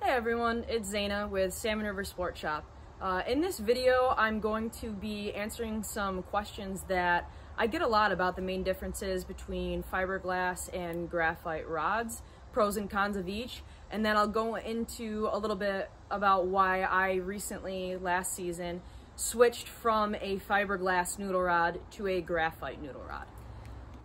Hey everyone, it's Zana with Salmon River Sport Shop. In this video, I'm going to be answering some questions that I get a lot about the main differences between fiberglass and graphite rods, pros and cons of each, and then I'll go into a little bit about why I recently, last season, switched from a fiberglass noodle rod to a graphite noodle rod.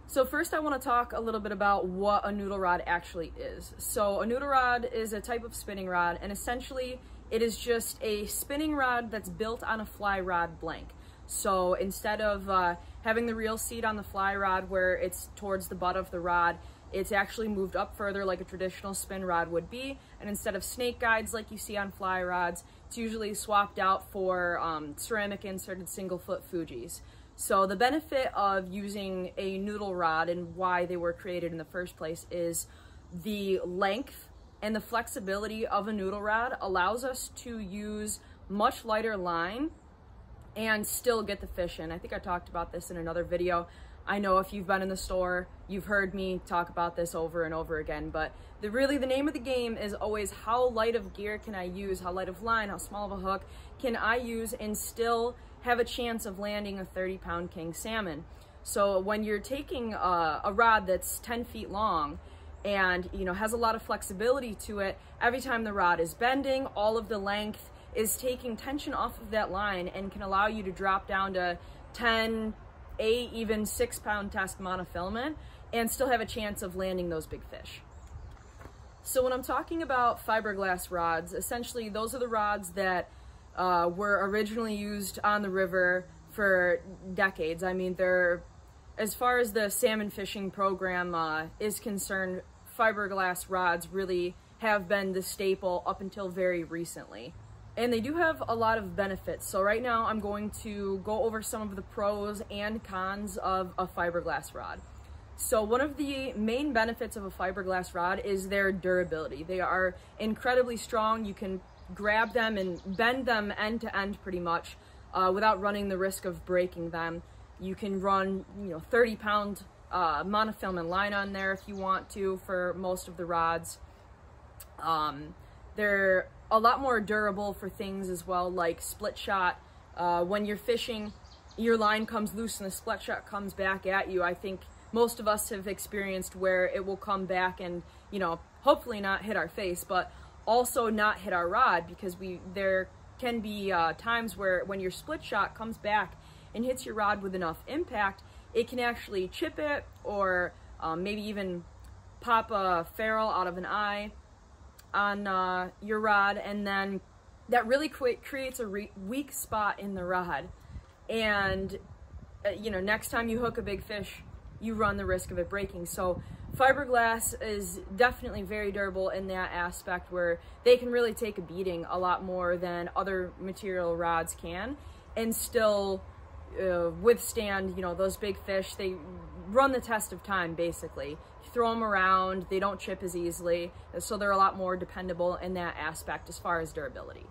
So first I want to talk a little bit about what a noodle rod actually is. So a noodle rod is a type of spinning rod, and essentially it is just a spinning rod that's built on a fly rod blank. So instead of having the reel seat on the fly rod where it's towards the butt of the rod, it's actually moved up further like a traditional spin rod would be, and instead of snake guides like you see on fly rods, it's usually swapped out for ceramic inserted single foot Fujis. So the benefit of using a noodle rod and why they were created in the first place is the length and the flexibility of a noodle rod allows us to use much lighter line and still get the fish in. I think I talked about this in another video. I know if you've been in the store, you've heard me talk about this over and over again, but really the name of the game is always how light of gear can I use, how light of line, how small of a hook can I use and still have a chance of landing a 30-pound king salmon. So when you're taking a rod that's 10 feet long and has a lot of flexibility to it, every time the rod is bending, all of the length is taking tension off of that line and can allow you to drop down to 10, 8, even 6-pound test monofilament and still have a chance of landing those big fish. So when I'm talking about fiberglass rods, essentially those are the rods that were originally used on the river for decades. I mean, as far as the salmon fishing program is concerned, fiberglass rods really have been the staple up until very recently. And they do have a lot of benefits. So right now I'm going to go over some of the pros and cons of a fiberglass rod. So one of the main benefits of a fiberglass rod is their durability. They are incredibly strong. You can grab them and bend them end to end pretty much without running the risk of breaking them. You can run 30-pound monofilament line on there if you want to for most of the rods. They're a lot more durable for things as well, like split shot. When you're fishing, your line comes loose and the split shot comes back at you. I think most of us have experienced where it will come back and hopefully not hit our face, but also not hit our rod, because there can be times where when your split shot comes back and hits your rod with enough impact, it can actually chip it or maybe even pop a ferrule out of an eye on your rod, and then that really creates a weak spot in the rod, and next time you hook a big fish, you run the risk of it breaking. So fiberglass is definitely very durable in that aspect, where they can really take a beating a lot more than other material rods can and still withstand those big fish. They run the test of time basically. You throw them around, they don't chip as easily, so they're a lot more dependable in that aspect as far as durability.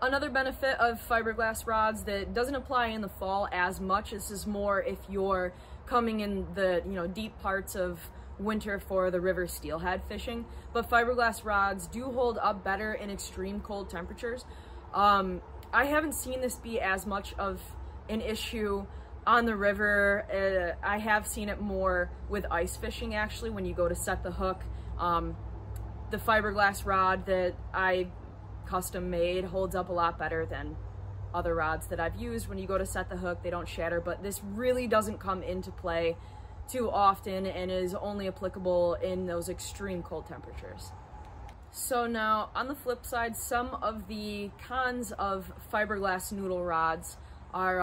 Another benefit of fiberglass rods that doesn't apply in the fall as much, this is more if you're coming in the deep parts of winter for the river steelhead fishing, but fiberglass rods do hold up better in extreme cold temperatures. I haven't seen this be as much of an issue on the river. I have seen it more with ice fishing actually. When you go to set the hook, the fiberglass rod that I custom made holds up a lot better than other rods that I've used. When you go to set the hook, they don't shatter, but this really doesn't come into play too often and is only applicable in those extreme cold temperatures. So now on the flip side, some of the cons of fiberglass noodle rods are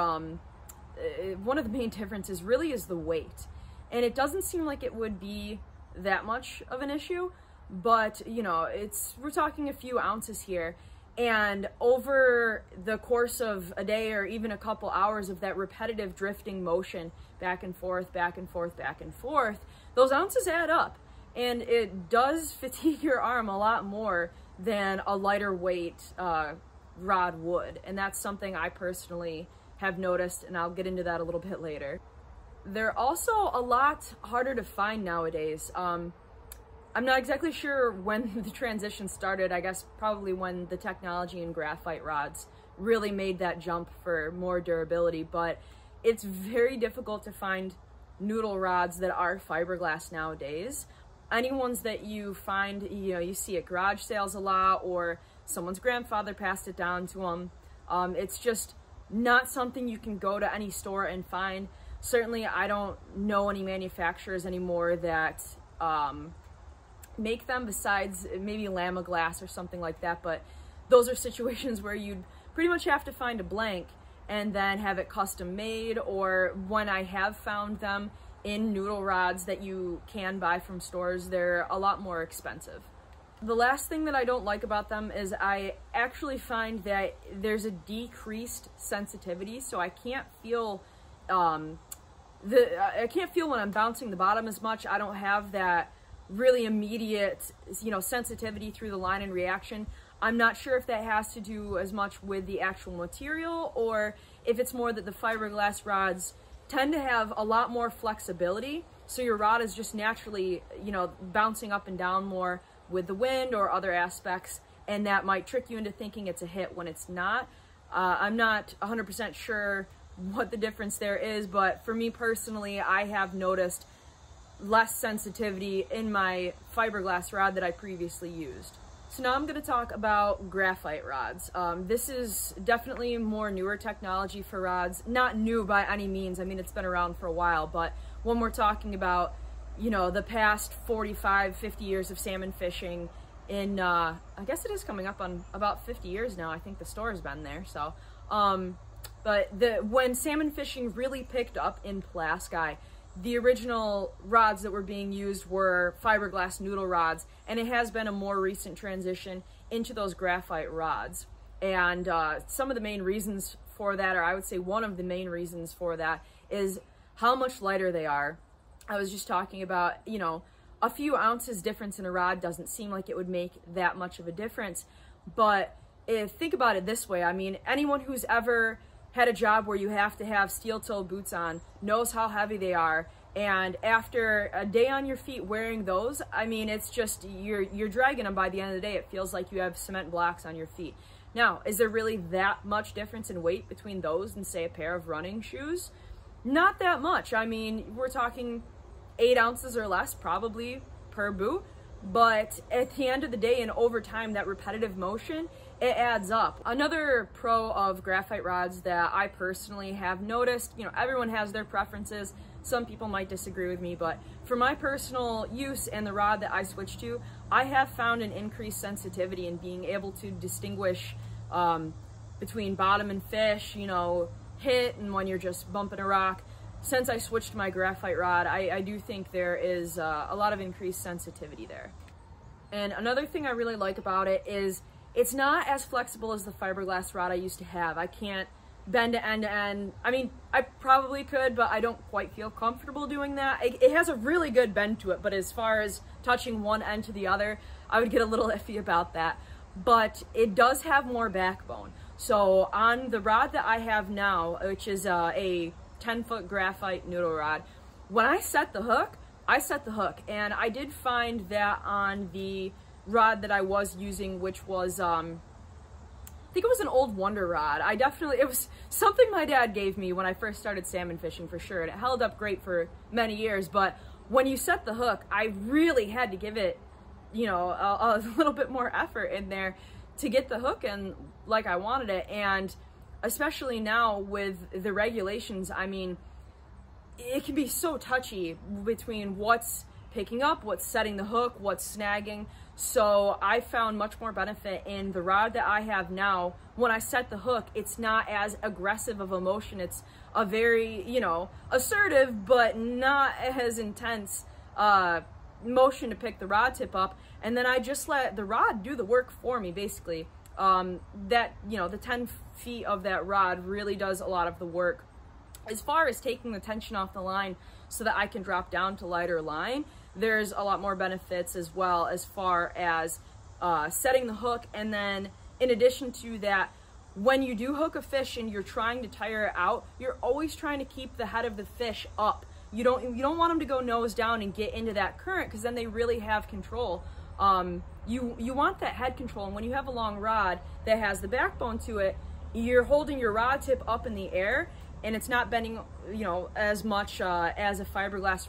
one of the main differences really is the weight, and it doesn't seem like it would be that much of an issue, but we're talking a few ounces here. And over the course of a day or even a couple hours of that repetitive drifting motion, back and forth, back and forth, back and forth, those ounces add up. And it does fatigue your arm a lot more than a lighter weight rod would. And that's something I personally have noticed, and I'll get into that a little bit later. They're also a lot harder to find nowadays. I'm not exactly sure when the transition started. I guess probably when the technology in graphite rods really made that jump for more durability, but it's very difficult to find noodle rods that are fiberglass nowadays. Any ones that you find, you see at garage sales a lot, or someone's grandfather passed it down to them. It's just not something you can go to any store and find. Certainly, I don't know any manufacturers anymore that make them, besides maybe Lama Glass or something like that, but those are situations where you'd pretty much have to find a blank and then have it custom made, or when I have found them in noodle rods that you can buy from stores, they're a lot more expensive. The last thing that I don't like about them is I actually find that there's a decreased sensitivity, so I can't feel I can't feel when I'm bouncing the bottom as much. I don't have that really immediate, sensitivity through the line and reaction. I'm not sure if that has to do as much with the actual material, or if it's more that the fiberglass rods tend to have a lot more flexibility, so your rod is just naturally, bouncing up and down more with the wind or other aspects, and that might trick you into thinking it's a hit when it's not. I'm not 100% sure what the difference there is, but for me personally, I have noticed less sensitivity in my fiberglass rod that I previously used. So now I'm going to talk about graphite rods. This is definitely more newer technology for rods. Not new by any means. I mean, it's been around for a while, but when we're talking about, the past 45, 50 years of salmon fishing in, I guess it is coming up on about 50 years now. I think the store has been there. So, but when salmon fishing really picked up in Pulaski, the original rods that were being used were fiberglass noodle rods, and it has been a more recent transition into those graphite rods. And some of the main reasons for that, or I would say one of the main reasons for that, is how much lighter they are. I was just talking about, a few ounces difference in a rod doesn't seem like it would make that much of a difference. But think about it this way. I mean, anyone who's ever had a job where you have to have steel-toe boots on knows how heavy they are, and after a day on your feet wearing those, I mean, it's just, you're dragging them. By the end of the day, it feels like you have cement blocks on your feet. Now, is there really that much difference in weight between those and, say, a pair of running shoes? Not that much. I mean, we're talking 8 ounces or less probably per boot, but at the end of the day and over time, that repetitive motion, it adds up. Another pro of graphite rods that I personally have noticed, everyone has their preferences. Some people might disagree with me, but for my personal use and the rod that I switched to, I have found an increased sensitivity in being able to distinguish between bottom and fish, hit and when you're just bumping a rock. Since I switched to my graphite rod, I do think there is a lot of increased sensitivity there. And another thing I really like about it is it's not as flexible as the fiberglass rod I used to have. I can't bend it end to end. I mean, I probably could, but I don't quite feel comfortable doing that. It has a really good bend to it, but as far as touching one end to the other, I would get a little iffy about that. But it does have more backbone. So on the rod that I have now, which is a 10-foot graphite noodle rod, when I set the hook, and I did find that on the rod that I was using, which was I think it was an old Wonder rod. It was something my dad gave me when I first started salmon fishing, for sure, and it held up great for many years. But when you set the hook, I really had to give it a little bit more effort in there to get the hook in like I wanted it. And especially now with the regulations, I mean, it can be so touchy between what's picking up, what's setting the hook, what's snagging. So I found much more benefit in the rod that I have now. When I set the hook, it's not as aggressive of a motion. It's a very, assertive, but not as intense motion to pick the rod tip up. And then I just let the rod do the work for me, basically. The 10 feet of that rod really does a lot of the work. As far as taking the tension off the line so that I can drop down to lighter line, there's a lot more benefits as well, as far as setting the hook. And then in addition to that, when you do hook a fish and you're trying to tire it out, you're always trying to keep the head of the fish up. You don't want them to go nose down and get into that current, because then they really have control. You want that head control, and when you have a long rod that has the backbone to it, you're holding your rod tip up in the air, and it's not bending, you know, as much as a fiberglass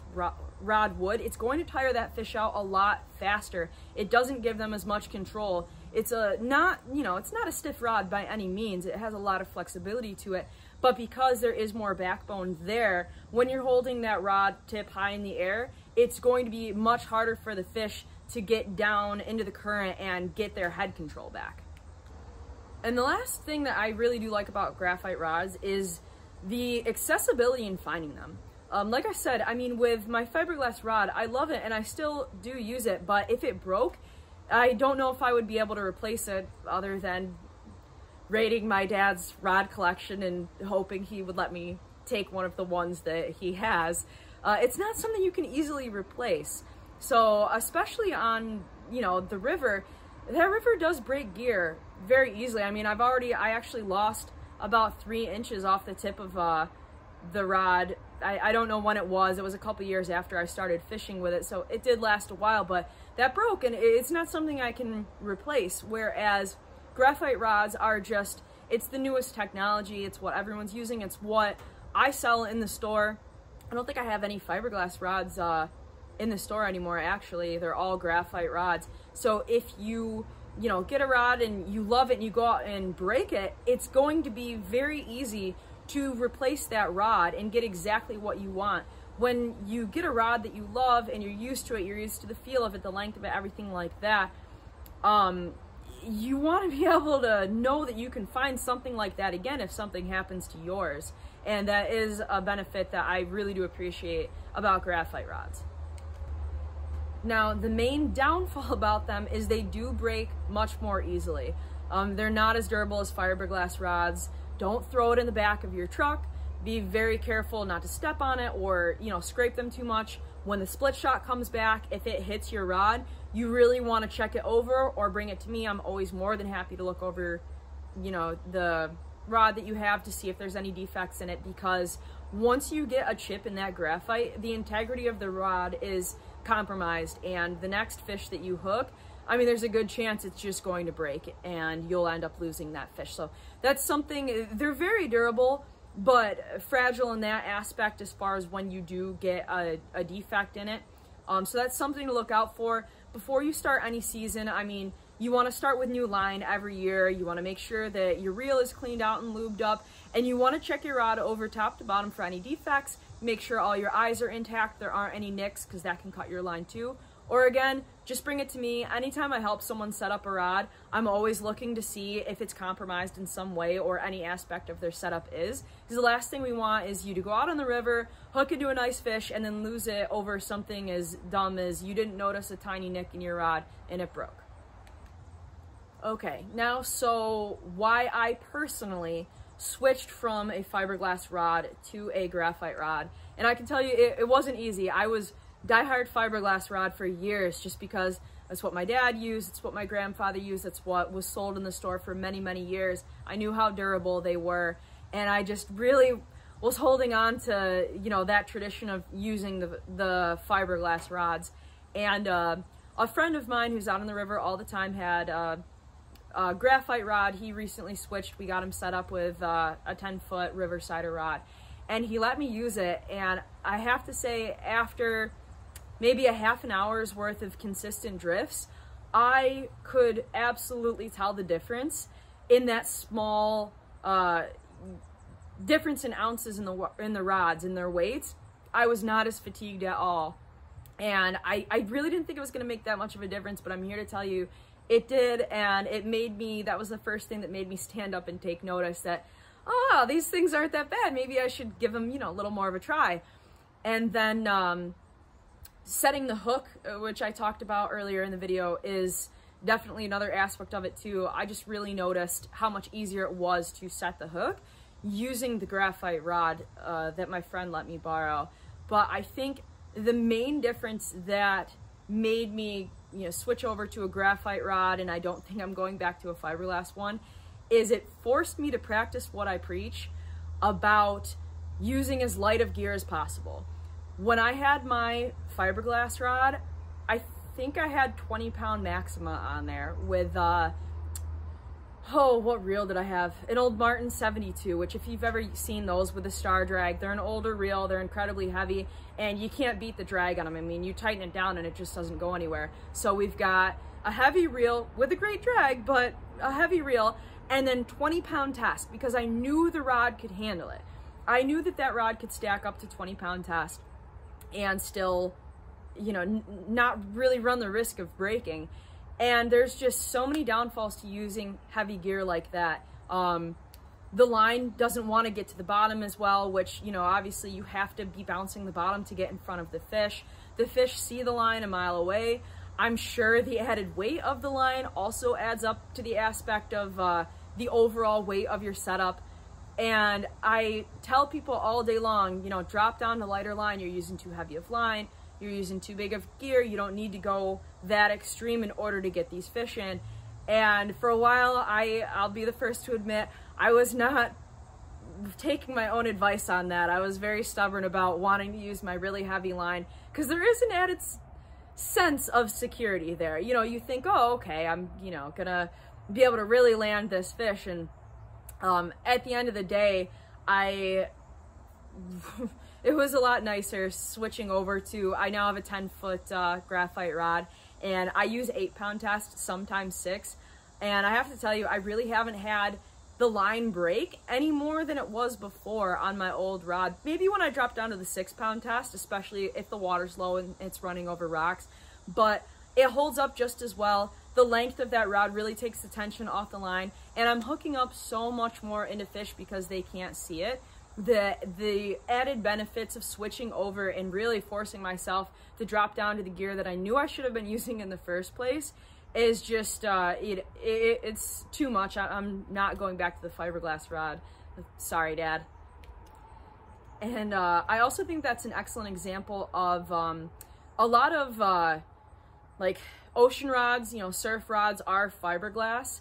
rod would. It's going to tire that fish out a lot faster. It doesn't give them as much control. It's not a stiff rod by any means. It has a lot of flexibility to it, but because there is more backbone there, when you're holding that rod tip high in the air, it's going to be much harder for the fish to get down into the current and get their head control back. And the last thing that I really do like about graphite rods is the accessibility in finding them. Like I said, I mean, with my fiberglass rod, I love it and I still do use it, but if it broke, I don't know if I would be able to replace it other than raiding my dad's rod collection and hoping he would let me take one of the ones that he has. It's not something you can easily replace. So especially on, you know, the river, that river does break gear very easily. I mean, I actually lost about 3 inches off the tip of the rod. I don't know when it was. It was a couple years after I started fishing with it, so it did last a while, but that broke, and it's not something I can replace. Whereas graphite rods are just, it's the newest technology. It's what everyone's using. It's what I sell in the store. I don't think I have any fiberglass rods in the store anymore, actually. They're all graphite rods. So if you get a rod and you love it and you go out and break it, it's going to be very easy to replace that rod and get exactly what you want. When you get a rod that you love and you're used to it, you're used to the feel of it, the length of it, everything like that, you want to be able to know that you can find something like that again if something happens to yours. And that is a benefit that I really do appreciate about graphite rods. Now, the main downfall about them is they do break much more easily. They're not as durable as fiberglass rods. Don't throw it in the back of your truck. Be very careful not to step on it or, scrape them too much. When the split shot comes back, if it hits your rod, you really want to check it over or bring it to me. I'm always more than happy to look over, the rod that you have to see if there's any defects in it, because once you get a chip in that graphite, the integrity of the rod is compromised, and the next fish that you hook, I mean, there's a good chance it's just going to break and you'll end up losing that fish. So that's something, they're very durable, but fragile in that aspect as far as when you do get a defect in it. So that's something to look out for before you start any season. I mean, you want to start with new line every year. You want to make sure that your reel is cleaned out and lubed up, and you want to check your rod over top to bottom for any defects. Make sure all your eyes are intact, there aren't any nicks, because that can cut your line too. Or again, just bring it to me. Anytime I help someone set up a rod, I'm always looking to see if it's compromised in some way or any aspect of their setup is. Because the last thing we want is you to go out on the river, hook into a nice fish, and then lose it over something as dumb as you didn't notice a tiny nick in your rod and it broke. Okay, now so why I personally switched from a fiberglass rod to a graphite rod. And I can tell you it wasn't easy. I was diehard fiberglass rod for years just because that's what my dad used, it's what my grandfather used, that's what was sold in the store for many, many years. I knew how durable they were, and I just really was holding on to, that tradition of using the fiberglass rods. And a friend of mine who's out on the river all the time had a graphite rod. He recently switched. We got him set up with a 10-foot Riversider rod, and he let me use it. And I have to say, after maybe a half an hour's worth of consistent drifts, I could absolutely tell the difference in that small difference in ounces in the rods, in their weights. I was not as fatigued at all, and I really didn't think it was going to make that much of a difference, but I'm here to tell you it did. And it made me, that was the first thing that made me stand up and take notice that, oh, these things aren't that bad. Maybe I should give them, a little more of a try. And then setting the hook, which I talked about earlier in the video, is definitely another aspect of it too. I just really noticed how much easier it was to set the hook using the graphite rod that my friend let me borrow. But I think the main difference that made me switch over to a graphite rod, and I don't think I'm going back to a fiberglass one, is it forced me to practice what I preach about using as light of gear as possible. When I had my fiberglass rod, I think I had 20-pound Maxima on there with, oh, what reel did I have? An old Martin 72, which if you've ever seen those with a star drag, they're an older reel, they're incredibly heavy, and you can't beat the drag on them. I mean, you tighten it down and it just doesn't go anywhere. So we've got a heavy reel with a great drag, but a heavy reel, and then 20-pound test, because I knew the rod could handle it. I knew that that rod could stack up to 20-pound test and still, you know, not really run the risk of breaking. And there's just so many downfalls to using heavy gear like that. The line doesn't want to get to the bottom as well, which, you know, obviously you have to be bouncing the bottom to get in front of the fish. The fish see the line a mile away. I'm sure the added weight of the line also adds up to the aspect of the overall weight of your setup. And I tell people all day long, you know, drop down to lighter line. You're using too heavy of line. You're using too big of gear. You don't need to go that extreme in order to get these fish in. And for a while, I'll be the first to admit, I was not taking my own advice on that. I was very stubborn about wanting to use my really heavy line, because there is an added sense of security there. You know, you think, oh, okay, I'm, you know, gonna be able to really land this fish. And at the end of the day, it was a lot nicer switching over to, I now have a 10-foot graphite rod, and I use 8-pound test, sometimes 6. And I have to tell you, I really haven't had the line break any more than it was before on my old rod. Maybe when I drop down to the 6-pound test, especially if the water's low and it's running over rocks, but it holds up just as well. The length of that rod really takes the tension off the line, and I'm hooking up so much more into fish because they can't see it. The added benefits of switching over and really forcing myself to drop down to the gear that I knew I should have been using in the first place is just, it's too much. I'm not going back to the fiberglass rod. Sorry, Dad. And I also think that's an excellent example of a lot of like ocean rods, you know, surf rods are fiberglass.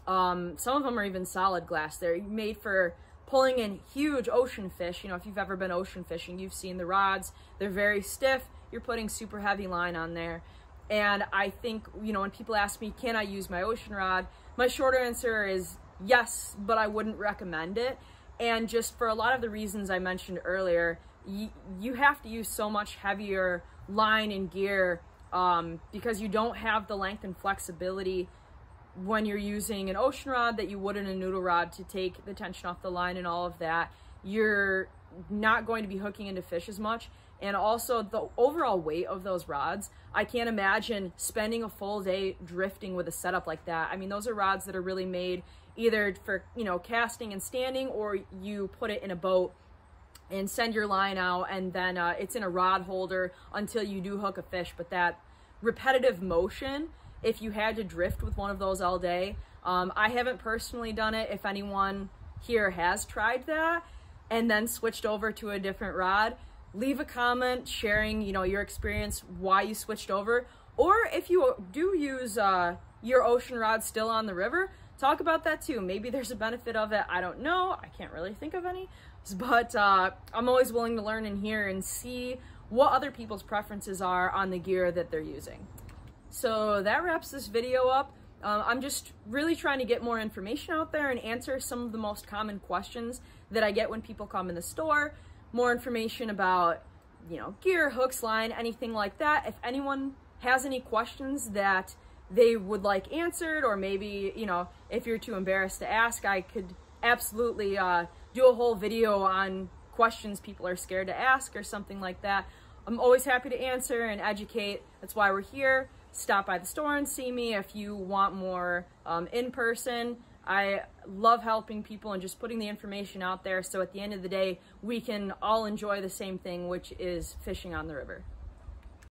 Some of them are even solid glass. They're made for pulling in huge ocean fish. You know, if you've ever been ocean fishing, you've seen the rods. They're very stiff. You're putting super heavy line on there. And I think, you know, when people ask me, can I use my ocean rod? My short answer is yes, but I wouldn't recommend it. And just for a lot of the reasons I mentioned earlier, you have to use so much heavier line and gear because you don't have the length and flexibility when you're using an ocean rod that you would in a noodle rod to take the tension off the line and all of that. You're not going to be hooking into fish as much. And also the overall weight of those rods, I can't imagine spending a full day drifting with a setup like that. I mean, those are rods that are really made either for, you know, casting and standing, or you put it in a boat and send your line out, and then it's in a rod holder until you do hook a fish. But that repetitive motion, if you had to drift with one of those all day, I haven't personally done it. If anyone here has tried that and then switched over to a different rod, leave a comment sharing, you know, your experience, why you switched over. Or if you do use your ocean rod still on the river, talk about that too. Maybe there's a benefit of it. I don't know. I can't really think of any. But I'm always willing to learn and hear and see what other people's preferences are on the gear that they're using. So that wraps this video up. I'm just really trying to get more information out there and answer some of the most common questions that I get when people come in the store. More information about, you know, gear, hooks, line, anything like that. If anyone has any questions that they would like answered, or maybe, you know, if you're too embarrassed to ask, I could absolutely do a whole video on questions people are scared to ask or something like that. I'm always happy to answer and educate. That's why we're here. Stop by the store and see me if you want more in person. I love helping people and just putting the information out there so at the end of the day, we can all enjoy the same thing, which is fishing on the river.